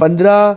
15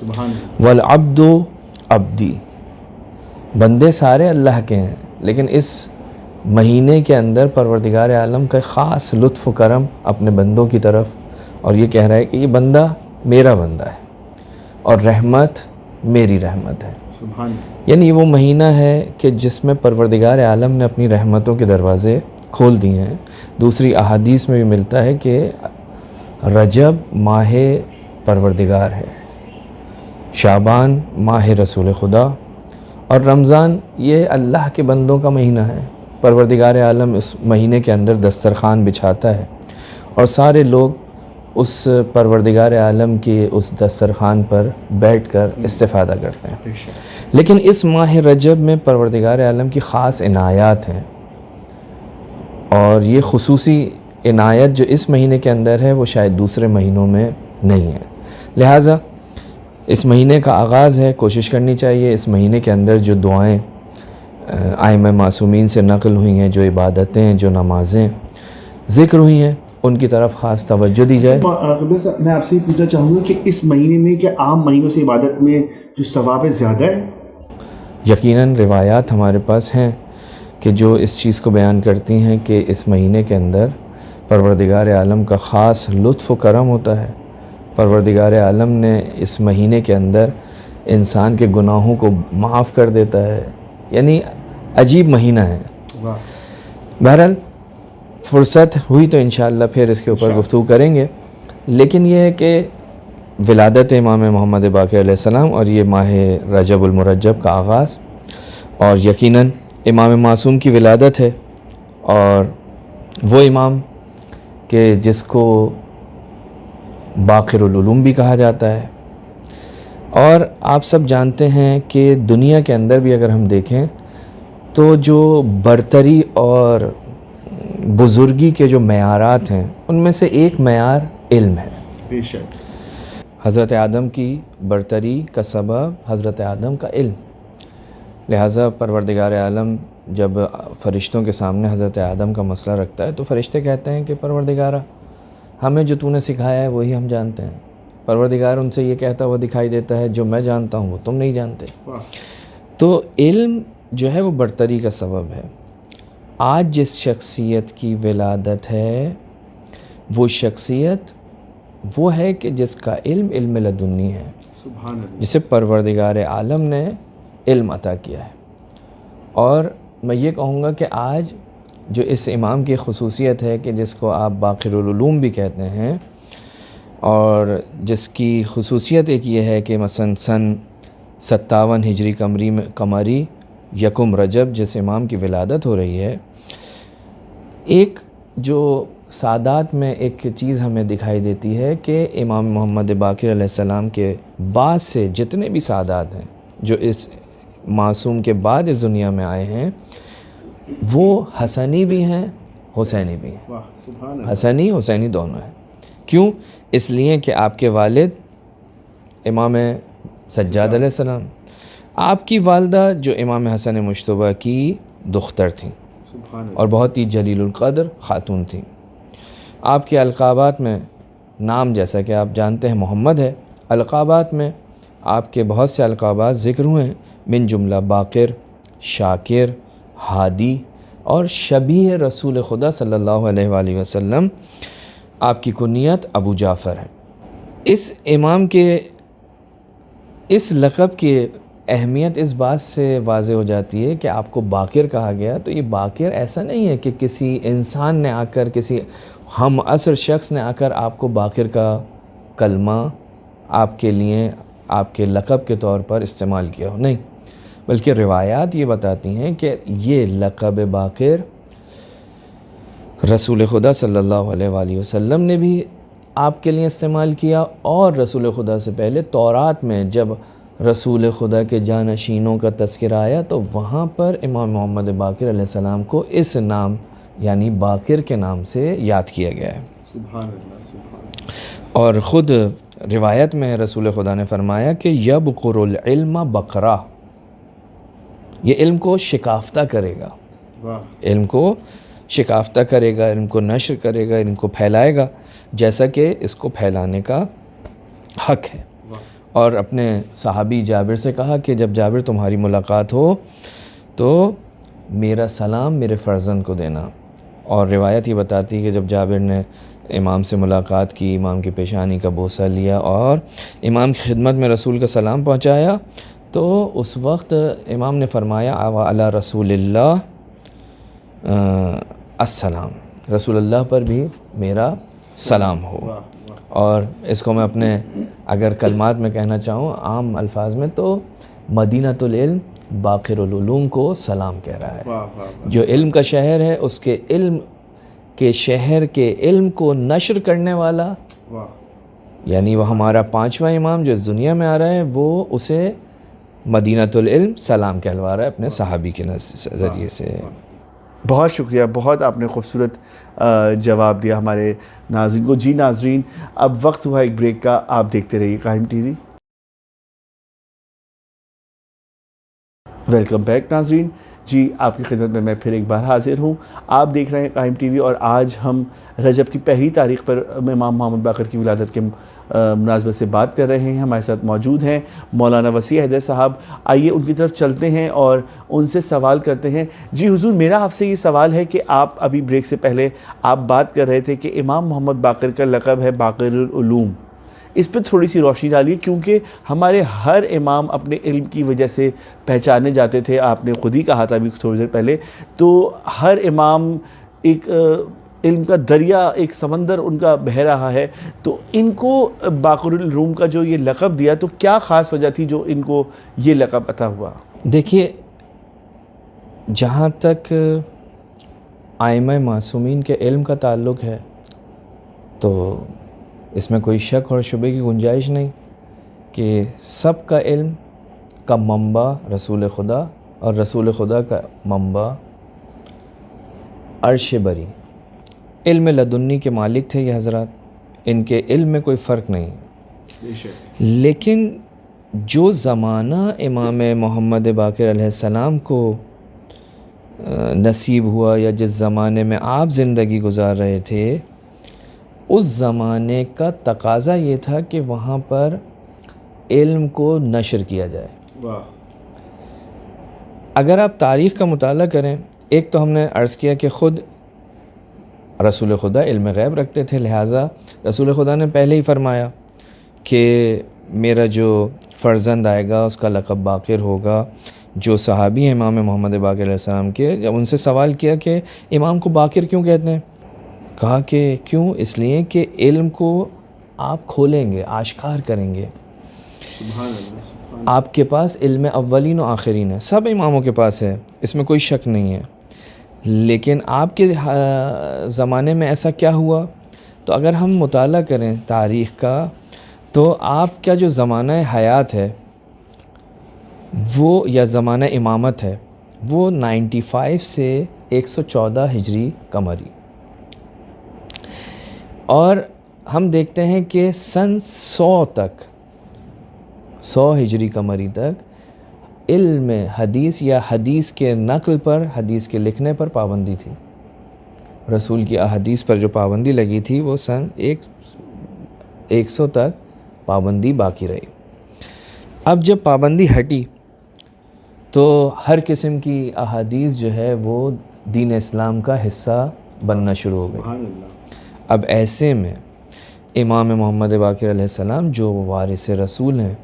سبحان والعبد عبدی، بندے سارے اللہ کے ہیں، لیکن اس مہینے کے اندر پروردگار عالم کا خاص لطف و کرم اپنے بندوں کی طرف، اور یہ کہہ رہا ہے کہ یہ بندہ میرا بندہ ہے اور رحمت میری رحمت ہے. سبحان یعنی وہ مہینہ ہے کہ جس میں پروردگار عالم نے اپنی رحمتوں کے دروازے کھول دیے ہیں. دوسری احادیث میں بھی ملتا ہے کہ رجب ماہ پروردگار ہے، شعبان ماہ رسول خدا، اور رمضان یہ اللہ کے بندوں کا مہینہ ہے. پروردگار عالم اس مہینے کے اندر دسترخوان بچھاتا ہے اور سارے لوگ اس پروردگار عالم کی اس دسترخوان پر بیٹھ کر استفادہ کرتے ہیں. لیکن اس ماہ رجب میں پروردگار عالم کی خاص عنایات ہیں، اور یہ خصوصی عنایت جو اس مہینے کے اندر ہے وہ شاید دوسرے مہینوں میں نہیں ہے. لہٰذا اس مہینے کا آغاز ہے، کوشش کرنی چاہیے اس مہینے کے اندر جو دعائیں ائمہ معصومین سے نقل ہوئی ہیں، جو عبادتیں، جو نمازیں ذکر ہوئی ہیں، ان کی طرف خاص توجہ دی جائے. میں آپ سے یہ پوچھنا چاہوں گا کہ اس مہینے میں کیا عام مہینوں سے عبادت میں جو ثواب ہے زیادہ ہے؟ یقیناً روایات ہمارے پاس ہیں کہ جو اس چیز کو بیان کرتی ہیں کہ اس مہینے کے اندر پروردگار عالم کا خاص لطف و کرم ہوتا ہے. پروردگار عالم نے اس مہینے کے اندر انسان کے گناہوں کو معاف کر دیتا ہے. یعنی عجیب مہینہ ہے. بہرحال فرصت ہوئی تو انشاءاللہ پھر اس کے اوپر گفتگو کریں گے. لیکن یہ ہے کہ ولادت امام محمد باقر علیہ السلام اور یہ ماہ رجب المرجب کا آغاز، اور یقیناً امام معصوم کی ولادت ہے، اور وہ امام کہ جس کو باقر العلوم بھی کہا جاتا ہے. اور آپ سب جانتے ہیں کہ دنیا کے اندر بھی اگر ہم دیکھیں تو جو برتری اور بزرگی کے جو معیارات ہیں ان میں سے ایک معیار علم ہے. بے شک حضرت آدم کی برتری کا سبب حضرت آدم کا علم. لہٰذا پروردگار عالم جب فرشتوں کے سامنے حضرت آدم کا مسئلہ رکھتا ہے تو فرشتے کہتے ہیں کہ پروردگارہ ہمیں جو تو نے سکھایا ہے وہی ہم جانتے ہیں. پروردگار ان سے یہ کہتا ہوا دکھائی دیتا ہے جو میں جانتا ہوں وہ تم نہیں جانتے. تو علم جو ہے وہ برتری کا سبب ہے. آج جس شخصیت کی ولادت ہے وہ شخصیت وہ ہے کہ جس کا علم لدنی ہے، سبحان اللہ. جسے پروردگار عالم نے علم عطا کیا ہے. اور میں یہ کہوں گا کہ آج جو اس امام کی خصوصیت ہے کہ جس کو آپ باقر العلوم بھی کہتے ہیں، اور جس کی خصوصیت ایک یہ ہے کہ مثلا سن 57 ہجری قمری یکم رجب جس امام کی ولادت ہو رہی ہے، ایک جو سادات میں ایک چیز ہمیں دکھائی دیتی ہے کہ امام محمد باقر علیہ السلام کے بعد سے جتنے بھی سادات ہیں جو اس معصوم کے بعد اس دنیا میں آئے ہیں وہ حسنی بھی ہیں حسینی بھی ہیں. واہ سبحان اللہ. حسنی حسینی دونوں ہیں. کیوں؟ اس لیے کہ آپ کے والد امام سجاد علیہ السلام، آپ کی والدہ جو امام حسن مجتبیٰ کی دختر تھیں سبحان اللہ. اور بہت ہی جلیل القدر خاتون تھیں. آپ کے القابات میں نام جیسا کہ آپ جانتے ہیں محمد ہے، القابات میں آپ کے بہت سے القابات ذکر ہوئے ہیں، من جملہ باقر، شاکر، ہادی اور شبیہ رسول خدا صلی اللہ علیہ وآلہ وسلم. آپ کی کنیت ابو جعفر ہے. اس امام کے اس لقب کی اہمیت اس بات سے واضح ہو جاتی ہے کہ آپ کو باقر کہا گیا. تو یہ باقر ایسا نہیں ہے کہ کسی انسان نے آ کر، کسی ہم عصر شخص نے آ کر آپ کو باقر کا کلمہ آپ کے لیے آپ کے لقب کے طور پر استعمال کیا ہو، نہیں، بلکہ روایات یہ بتاتی ہیں کہ یہ لقب باقر رسول خدا صلی اللہ علیہ وآلہ وسلم نے بھی آپ کے لیے استعمال کیا، اور رسول خدا سے پہلے تورات میں جب رسول خدا کے جانشینوں کا تذکرہ آیا تو وہاں پر امام محمد باقر علیہ السلام کو اس نام یعنی باقر کے نام سے یاد کیا گیا ہے. سبحان اللہ. سبحان اللہ. اور خود روایت میں رسول خدا نے فرمایا کہ یبقر العلم بقرہ، یہ علم کو شکافتہ کرے گا، واہ علم کو شکافتہ کرے گا، علم کو نشر کرے گا، علم کو پھیلائے گا جیسا کہ اس کو پھیلانے کا حق ہے. اور اپنے صحابی جابر سے کہا کہ جب جابر تمہاری ملاقات ہو تو میرا سلام میرے فرزند کو دینا. اور روایت یہ بتاتی ہے کہ جب جابر نے امام سے ملاقات کی، امام کی پیشانی کا بوسہ لیا اور امام کی خدمت میں رسول کا سلام پہنچایا، تو اس وقت امام نے فرمایا علی رسول اللہ السلام، رسول اللہ پر بھی میرا سلام ہو. اور اس کو میں اپنے اگر کلمات میں کہنا چاہوں عام الفاظ میں تو مدینۃ العلم باقر العلوم کو سلام کہہ رہا ہے. جو علم کا شہر ہے اس کے علم کے شہر کے علم کو نشر کرنے والا، یعنی وہ ہمارا 5واں امام جو اس دنیا میں آ رہا ہے، وہ اسے مدینۃ العلم سلام کہلوا رہا ہے اپنے صحابی کے ذریعے سے. بہت شکریہ، بہت آپ نے خوبصورت جواب دیا ہمارے ناظرین کو. جی ناظرین، اب وقت ہوا ایک بریک کا. آپ دیکھتے رہیے قائم ٹی وی. ویلکم بیک ناظرین. جی آپ کی خدمت میں پھر ایک بار حاضر ہوں. آپ دیکھ رہے ہیں قائم ٹی وی، اور آج ہم رجب کی پہلی تاریخ پر امام محمد باقر کی ولادت کے مناسبت سے بات کر رہے ہیں. ہمارے ساتھ موجود ہیں مولانا وسیع حیدر صاحب. آئیے ان کی طرف چلتے ہیں اور ان سے سوال کرتے ہیں. جی حضور، میرا آپ سے یہ سوال ہے کہ آپ ابھی بریک سے پہلے آپ بات کر رہے تھے کہ امام محمد باقر کا لقب ہے باقر العلوم. اس پہ تھوڑی سی روشنی ڈالیے، کیونکہ ہمارے ہر امام اپنے علم کی وجہ سے پہچانے جاتے تھے. آپ نے خود ہی کہا تھا ابھی تھوڑی دیر پہلے. تو ہر امام ایک علم کا دریا، ایک سمندر ان کا بہہ رہا ہے. تو ان کو باقر العلوم کا جو یہ لقب دیا، تو کیا خاص وجہ تھی جو ان کو یہ لقب عطا ہوا؟ دیکھیے، جہاں تک ائمہ معصومین کے علم کا تعلق ہے تو اس میں کوئی شک اور شبے کی گنجائش نہیں کہ سب کا علم کا منبع رسول خدا، اور رسول خدا کا منبع عرش بری. علم لدنی کے مالک تھے یہ حضرات، ان کے علم میں کوئی فرق نہیں. لیکن جو زمانہ امام محمد باقر علیہ السلام کو نصیب ہوا، یا جس زمانے میں آپ زندگی گزار رہے تھے، اس زمانے کا تقاضا یہ تھا کہ وہاں پر علم کو نشر کیا جائے. اگر آپ تاریخ کا مطالعہ کریں، ایک تو ہم نے عرض کیا کہ خود رسول خدا علم غیب رکھتے تھے، لہٰذا رسول خدا نے پہلے ہی فرمایا کہ میرا جو فرزند آئے گا اس کا لقب باقر ہوگا. جو صحابی ہیں امام محمد باقر علیہ السلام کے، جب ان سے سوال کیا کہ امام کو باقر کیوں کہتے ہیں، کہا کہ کیوں، اس لیے کہ علم کو آپ کھولیں گے، آشکار کریں گے. آپ کے پاس علم اولین و آخرین ہے، سب اماموں کے پاس ہے، اس میں کوئی شک نہیں ہے. لیکن آپ کے زمانے میں ایسا کیا ہوا؟ تو اگر ہم مطالعہ کریں تاریخ کا، تو آپ کا جو زمانہ حیات ہے وہ، یا زمانہ امامت ہے، وہ 95 سے 114 ہجری قمری. اور ہم دیکھتے ہیں کہ سن 100 ہجری قمری تک علم حدیث یا حدیث کے نقل پر، حدیث کے لکھنے پر پابندی تھی. رسول کی احادیث پر جو پابندی لگی تھی وہ سن 100 تک پابندی باقی رہی. اب جب پابندی ہٹی تو ہر قسم کی احادیث جو ہے وہ دین اسلام کا حصہ بننا شروع ہو گئی. اب ایسے میں امام محمد باقر علیہ السلام جو وارث رسول ہیں،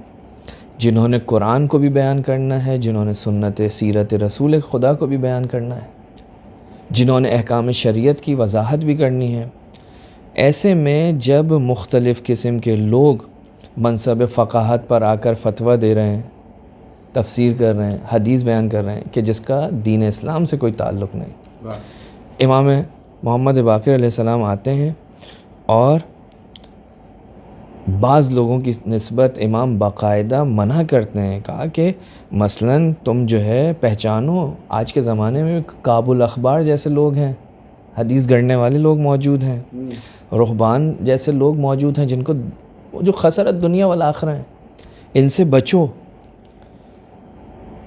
جنہوں نے قرآن کو بھی بیان کرنا ہے، جنہوں نے سنت سیرت رسول خدا کو بھی بیان کرنا ہے، جنہوں نے احکام شریعت کی وضاحت بھی کرنی ہے، ایسے میں جب مختلف قسم کے لوگ منصب فقاہت پر آ کر فتویٰ دے رہے ہیں، تفسیر کر رہے ہیں، حدیث بیان کر رہے ہیں کہ جس کا دین اسلام سے کوئی تعلق نہیں، امام محمد باقر علیہ السلام آتے ہیں اور بعض لوگوں کی نسبت امام باقاعدہ منع کرتے ہیں. کہا کہ مثلاً تم جو ہے پہچانو، آج کے زمانے میں کعب الاخبار جیسے لوگ ہیں، حدیث گڑھنے والے لوگ موجود ہیں، رہبان جیسے لوگ موجود ہیں، جن کو جو خسرت دنیا والآخرہ ہیں، ان سے بچو.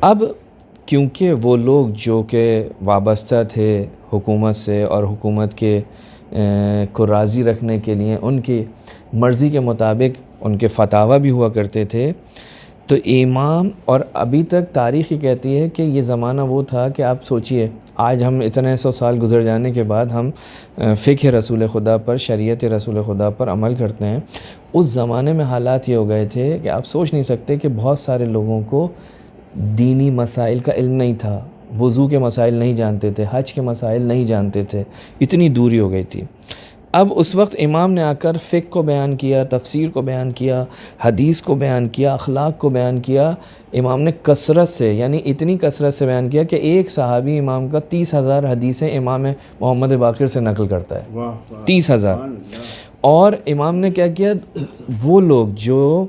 اب کیونکہ وہ لوگ جو کہ وابستہ تھے حکومت سے، اور حکومت کے کو راضی رکھنے کے لیے ان کی مرضی کے مطابق ان کے فتاوی بھی ہوا کرتے تھے. تو امام، اور ابھی تک تاریخ ہی کہتی ہے کہ یہ زمانہ وہ تھا کہ آپ سوچئے آج ہم اتنے 100 سال گزر جانے کے بعد ہم فقہ رسول خدا پر، شریعت رسول خدا پر عمل کرتے ہیں. اس زمانے میں حالات یہ ہو گئے تھے کہ آپ سوچ نہیں سکتے کہ بہت سارے لوگوں کو دینی مسائل کا علم نہیں تھا، وضو کے مسائل نہیں جانتے تھے، حج کے مسائل نہیں جانتے تھے، اتنی دوری ہو گئی تھی. اب اس وقت امام نے آ کر فقہ کو بیان کیا، تفسیر کو بیان کیا، حدیث کو بیان کیا، اخلاق کو بیان کیا. امام نے کثرت سے، یعنی اتنی کثرت سے بیان کیا کہ ایک صحابی امام کا 30,000 حدیثیں امام محمد باقر سے نقل کرتا ہے. 30,000. اور امام نے کیا کیا، وہ لوگ جو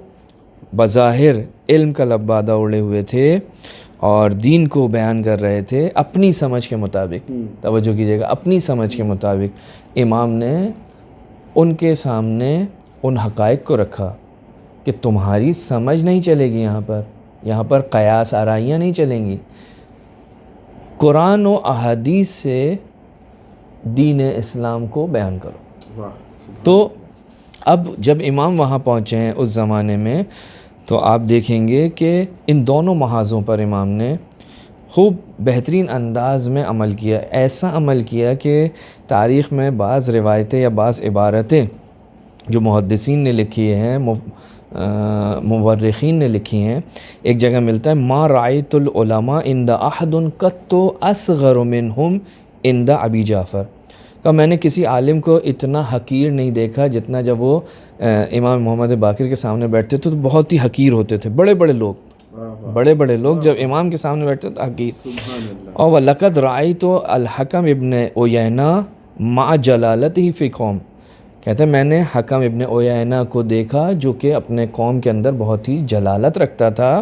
بظاہر علم کا لبادہ اڑے ہوئے تھے اور دین کو بیان کر رہے تھے اپنی سمجھ کے مطابق، توجہ کیجیے گا، اپنی سمجھ کے مطابق، امام نے ان کے سامنے ان حقائق کو رکھا کہ تمہاری سمجھ نہیں چلے گی، یہاں پر قیاس آرائیاں نہیں چلیں گی، قرآن و احادیث سے دین اسلام کو بیان کرو. تو اب جب امام وہاں پہنچے ہیں اس زمانے میں، تو آپ دیکھیں گے کہ ان دونوں محاذوں پر امام نے خوب بہترین انداز میں عمل کیا. ایسا عمل کیا کہ تاریخ میں بعض روایتیں یا بعض عبارتیں جو محدثین نے لکھی ہیں، مورخین نے لکھی ہیں، ایک جگہ ملتا ہے ما رأیت العلماء عند احد قط اصغر منہم عند ابی جعفر، کہ میں نے کسی عالم کو اتنا حقیر نہیں دیکھا جتنا جب وہ امام محمد باقر کے سامنے بیٹھتے تھے تو بہت ہی حقیر ہوتے تھے. بڑے بڑے لوگ جب امام کے سامنے بیٹھتے تو حقیر. اور وَلَقَدْ رَأَيْتُ الْحَكَمَ ابن عُيَيْنَةَ مَعَ جَلَالَتِهِ فِي قَوْمٍ، کہتے ہیں میں نے حکم ابن عیینہ کو دیکھا جو کہ اپنے قوم کے اندر بہت ہی جلالت رکھتا تھا،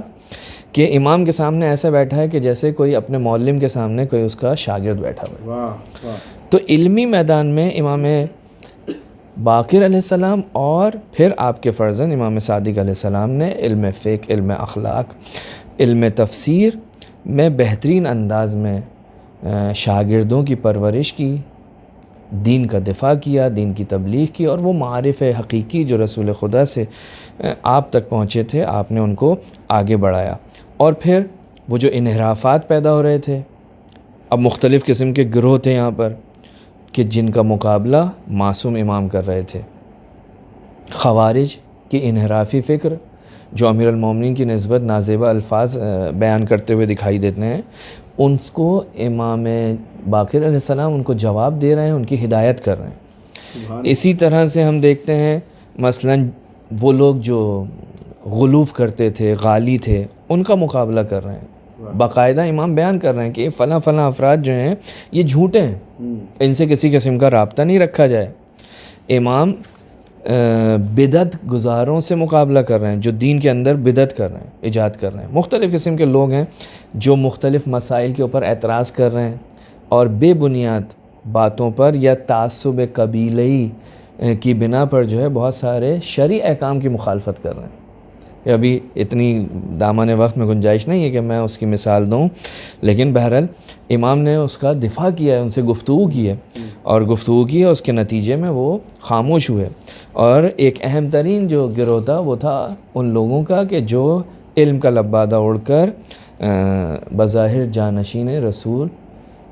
کہ امام کے سامنے ایسا بیٹھا ہے کہ جیسے کوئی اپنے معلم کے سامنے کوئی اس کا شاگرد بیٹھا ہوا ہے. تو علمی میدان میں امام باقر علیہ السلام اور پھر آپ کے فرزند امام صادق علیہ السلام نے علم فقہ، علم اخلاق، علم تفسیر میں بہترین انداز میں شاگردوں کی پرورش کی، دین کا دفاع کیا، دین کی تبلیغ کی، اور وہ معارف حقیقی جو رسول خدا سے آپ تک پہنچے تھے آپ نے ان کو آگے بڑھایا. اور پھر وہ جو انحرافات پیدا ہو رہے تھے، اب مختلف قسم کے گروہ تھے یہاں پر کہ جن کا مقابلہ معصوم امام کر رہے تھے. خوارج کی انحرافی فکر جو امیر المومنین کی نسبت نازیبہ الفاظ بیان کرتے ہوئے دکھائی دیتے ہیں، ان کو امام باقر علیہ السلام ان کو جواب دے رہے ہیں، ان کی ہدایت کر رہے ہیں. اسی طرح سے ہم دیکھتے ہیں مثلاً وہ لوگ جو غلوف کرتے تھے، غالی تھے، ان کا مقابلہ کر رہے ہیں. باقاعدہ امام بیان کر رہے ہیں کہ فلاں افراد جو ہیں یہ جھوٹے ہیں، ان سے کسی قسم کا رابطہ نہیں رکھا جائے. امام بدعت گزاروں سے مقابلہ کر رہے ہیں جو دین کے اندر بدعت کر رہے ہیں، ایجاد کر رہے ہیں. مختلف قسم کے لوگ ہیں جو مختلف مسائل کے اوپر اعتراض کر رہے ہیں اور بے بنیاد باتوں پر یا تعصب قبیلئی کی بنا پر جو ہے بہت سارے شرعی احکام کی مخالفت کر رہے ہیں. ابھی اتنی دامن وقت میں گنجائش نہیں ہے کہ میں اس کی مثال دوں، لیکن بہرحال امام نے اس کا دفاع کیا ہے، ان سے گفتگو کی ہے، اور گفتگو کی ہے، اس کے نتیجے میں وہ خاموش ہوئے. اور ایک اہم ترین جو گروہ تھا وہ تھا ان لوگوں کا کہ جو علم کا لبادہ اڑ کر بظاہر جانشین رسول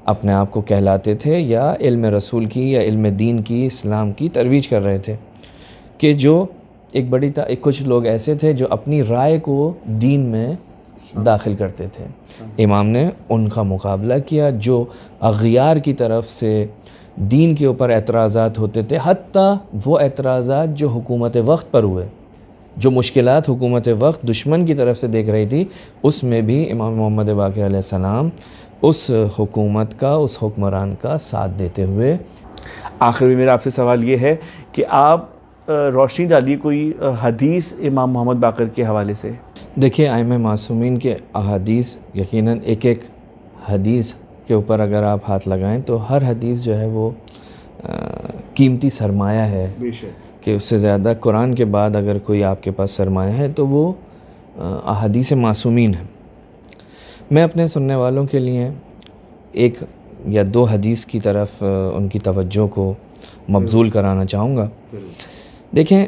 اپنے آپ کو کہلاتے تھے، یا علم رسول کی یا علم دین کی، اسلام کی ترویج کر رہے تھے. کہ جو کچھ لوگ ایسے تھے جو اپنی رائے کو دین میں داخل کرتے تھے. امام نے ان کا مقابلہ کیا. جو اغیار کی طرف سے دین کے اوپر اعتراضات ہوتے تھے، حتیٰ وہ اعتراضات جو حکومت وقت پر ہوئے، جو مشکلات حکومت وقت دشمن کی طرف سے دیکھ رہی تھی، اس میں بھی امام محمد باقر علیہ السلام اس حکومت کا، اس حکمران کا ساتھ دیتے ہوئے. آخر میں میرا آپ سے سوال یہ ہے کہ آپ روشنی ڈالیے کوئی حدیث امام محمد باقر کے حوالے سے. دیکھیے ائمہ معصومین کے احادیث، یقیناً ایک حدیث کے اوپر اگر آپ ہاتھ لگائیں تو ہر حدیث جو ہے وہ قیمتی سرمایہ ہے، کہ اس سے زیادہ قرآن کے بعد اگر کوئی آپ کے پاس سرمایہ ہے تو وہ احادیث معصومین ہیں. میں اپنے سننے والوں کے لیے ایک یا دو حدیث کی طرف ان کی توجہ کو مبذول کرانا چاہوں گا. دیکھیں،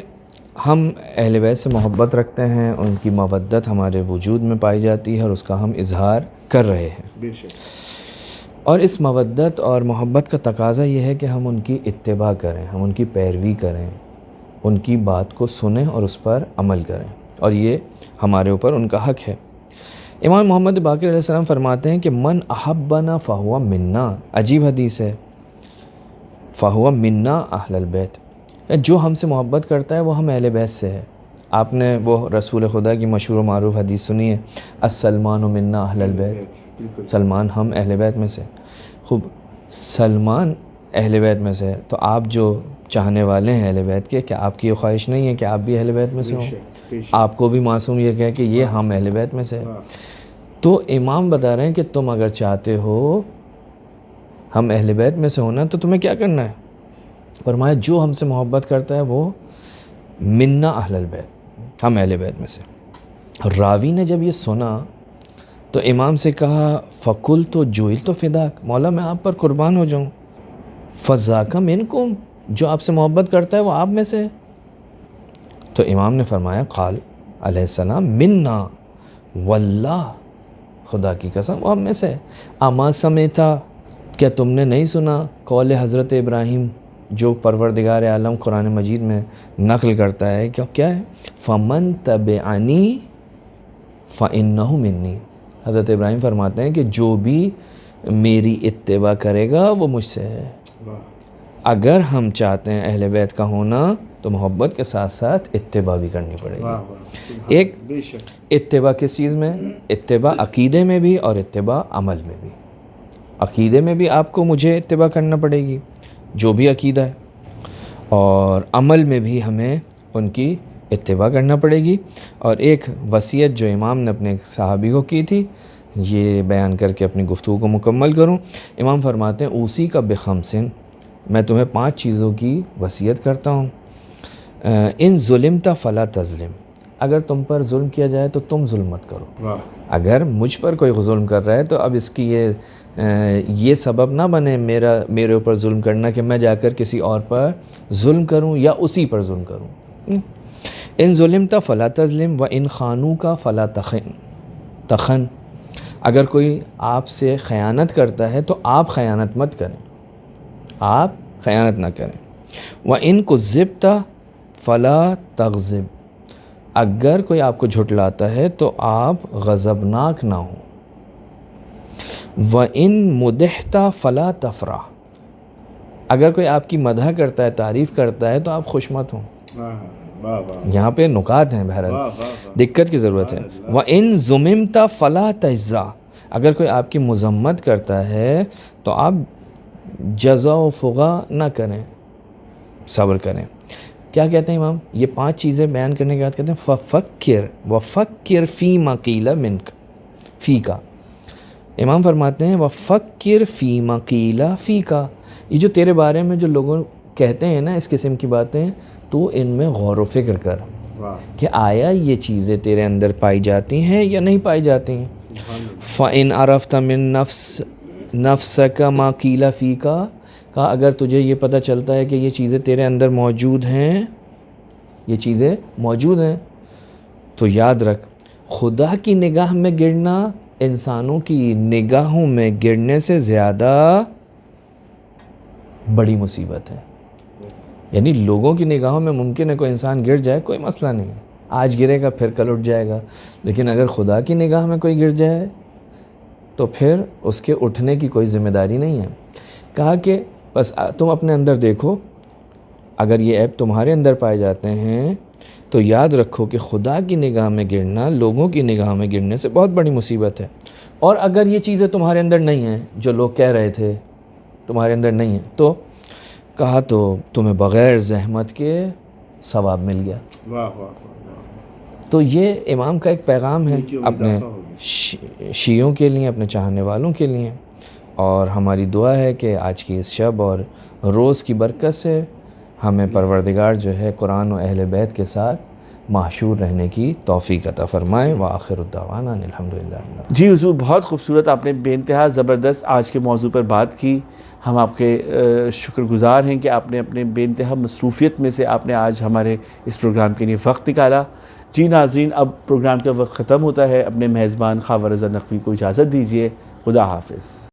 ہم اہل بیت سے محبت رکھتے ہیں، ان کی مودت ہمارے وجود میں پائی جاتی ہے اور اس کا ہم اظہار کر رہے ہیں، بے شک، اور اس مودت اور محبت کا تقاضا یہ ہے کہ ہم ان کی اتباع کریں، ہم ان کی پیروی کریں، ان کی بات کو سنیں اور اس پر عمل کریں، اور یہ ہمارے اوپر ان کا حق ہے۔ امام محمد باقر علیہ السلام فرماتے ہیں کہ من احبنا فہو منا، عجیب حدیث ہے، فہو منا اہل البیت، جو ہم سے محبت کرتا ہے وہ ہم اہل بیت سے ہے۔ آپ نے وہ رسول خدا کی مشہور و معروف حدیث سنی ہے، السلمان منا اہل البیت، بالکل، سلمان ہم اہل بیت میں سے۔ خوب، سلمان اہل بیت میں سے، تو آپ جو چاہنے والے ہیں اہل بیت کے، کیا آپ کی یہ خواہش نہیں ہے کہ آپ بھی اہل بیت میں سے بے ہوں؟ شک، بے شک، آپ کو بھی معصوم یہ کہے کہ یہ ہم اہل بیت میں سے ہیں۔ تو امام بتا رہے ہیں کہ تم اگر چاہتے ہو ہم اہل بیت میں سے ہونا تو تمہیں کیا کرنا ہے؟ فرمایا جو ہم سے محبت کرتا ہے وہ منا اہل البیت، ہم اہل بیت میں سے۔ راوی نے جب یہ سنا تو امام سے کہا فقل تو جوئل تو فداک، مولا میں آپ پر قربان ہو جاؤں، فذاک منکم، جو آپ سے محبت کرتا ہے وہ آپ میں سے ہے۔ تو امام نے فرمایا قال علیہ السلام منا واللہ، خدا کی قسم وہ ہم میں سے ہے۔ اما سمیتا، کیا تم نے نہیں سنا قول حضرت ابراہیم جو پروردگار عالم قرآن مجید میں نقل کرتا ہے کہ کیا ہے؟ فمن تبعنی فانہ منی، حضرت ابراہیم فرماتے ہیں کہ جو بھی میری اتباع کرے گا وہ مجھ سے ہے۔ اگر ہم چاہتے ہیں اہل بیت کا ہونا تو محبت کے ساتھ ساتھ اتباع بھی کرنی پڑے گی۔ ایک اتباع کس چیز میں؟ اتباع عقیدے میں بھی اور اتباع عمل میں بھی۔ عقیدے میں بھی آپ کو مجھے اتباع کرنا پڑے گی جو بھی عقیدہ ہے، اور عمل میں بھی ہمیں ان کی اتباع کرنا پڑے گی۔ اور ایک وصیت جو امام نے اپنے صحابی کو کی تھی، یہ بیان کر کے اپنی گفتگو کو مکمل کروں۔ امام فرماتے ہیں اوصی کا بخمسن، میں تمہیں 5 چیزوں کی وصیت کرتا ہوں۔ ان ظلمت فلا تظلم، اگر تم پر ظلم کیا جائے تو تم ظلم مت کرو۔ اگر مجھ پر کوئی ظلم کر رہا ہے تو اب اس کی یہ سبب نہ بنے میرے اوپر ظلم کرنا کہ میں جا کر کسی اور پر ظلم کروں یا اسی پر ظلم کروں۔ ان ظلمت فلا تظلم و ان خانو کا فلا تخن، اگر کوئی آپ سے خیانت کرتا ہے تو آپ خیانت مت کریں، آپ خیانت نہ کریں۔ وَإِن كُذِّبْتَ فَلَا تَغْضِبْ، اگر کوئی آپ کو جھٹلاتا ہے تو آپ غضبناک نہ ہوں۔ وَإِن مُدِحْتَ فَلَا تَفْرَحْ، اگر کوئی آپ کی مدح کرتا ہے، تعریف کرتا ہے تو آپ خوش مت ہوں۔ یہاں پہ نکات ہیں، بہرحال دقت کی ضرورت ہے۔ وَإِن ذُمِمْتَ فَلَا تَجْزَعْ، اگر کوئی آپ کی مذمت کرتا ہے تو آپ جزا و فغا نہ کریں، صبر کریں۔ کیا کہتے ہیں امام؟ یہ 5 چیزیں بیان کرنے کے بعد کہتے ہیں وَفَكِّرْ فِي مَا قِيلَ مِنْكَ فِيكَ، امام فرماتے ہیں وَفَكِّرْ فِي مَا قِيلَ فِيكَ، یہ جو تیرے بارے میں جو لوگوں کہتے ہیں نا اس قسم کی باتیں، تو ان میں غور و فکر کر کہ آیا یہ چیزیں تیرے اندر پائی جاتی ہیں یا نہیں پائی جاتی ہیں۔ فَإِنْ عَرَفْتَ مِن نَفْسَكَ مَا قِيلَ فِيكَ، کہا اگر تجھے یہ پتہ چلتا ہے کہ یہ چیزیں تیرے اندر موجود ہیں، یہ چیزیں موجود ہیں، تو یاد رکھ خدا کی نگاہ میں گرنا انسانوں کی نگاہوں میں گرنے سے زیادہ بڑی مصیبت ہے۔ یعنی لوگوں کی نگاہوں میں ممکن ہے کوئی انسان گر جائے، کوئی مسئلہ نہیں ہے، آج گرے گا پھر کل اٹھ جائے گا، لیکن اگر خدا کی نگاہ میں کوئی گر جائے تو پھر اس کے اٹھنے کی کوئی ذمہ داری نہیں ہے۔ کہا کہ بس تم اپنے اندر دیکھو، اگر یہ عیب تمہارے اندر پائے جاتے ہیں تو یاد رکھو کہ خدا کی نگاہ میں گرنا لوگوں کی نگاہ میں گرنے سے بہت بڑی مصیبت ہے۔ اور اگر یہ چیزیں تمہارے اندر نہیں ہیں جو لوگ کہہ رہے تھے تمہارے اندر نہیں ہیں، تو کہا تو تمہیں بغیر زحمت کے ثواب مل گیا۔ تو یہ امام کا ایک پیغام ہے اپنے شیعوں کے لیے، اپنے چاہنے والوں کے لیے، اور ہماری دعا ہے کہ آج کی اس شب اور روز کی برکت سے ہمیں پروردگار جو ہے قرآن و اہل بیت کے ساتھ محشور رہنے کی توفیق عطا فرمائے. وآخر الدعوانا الحمدللہ. جی حضور، بہت خوبصورت آپ نے بے انتہا زبردست آج کے موضوع پر بات کی. ہم آپ کے شکر گزار ہیں کہ آپ نے اپنے بے انتہا مصروفیت میں سے آپ نے آج ہمارے اس پروگرام کے لیے وقت نکالا. جی ناظرین، اب پروگرام کا وقت ختم ہوتا ہے. اپنے میزبان خواہ رضا نقوی کو اجازت دیجیے. خدا حافظ.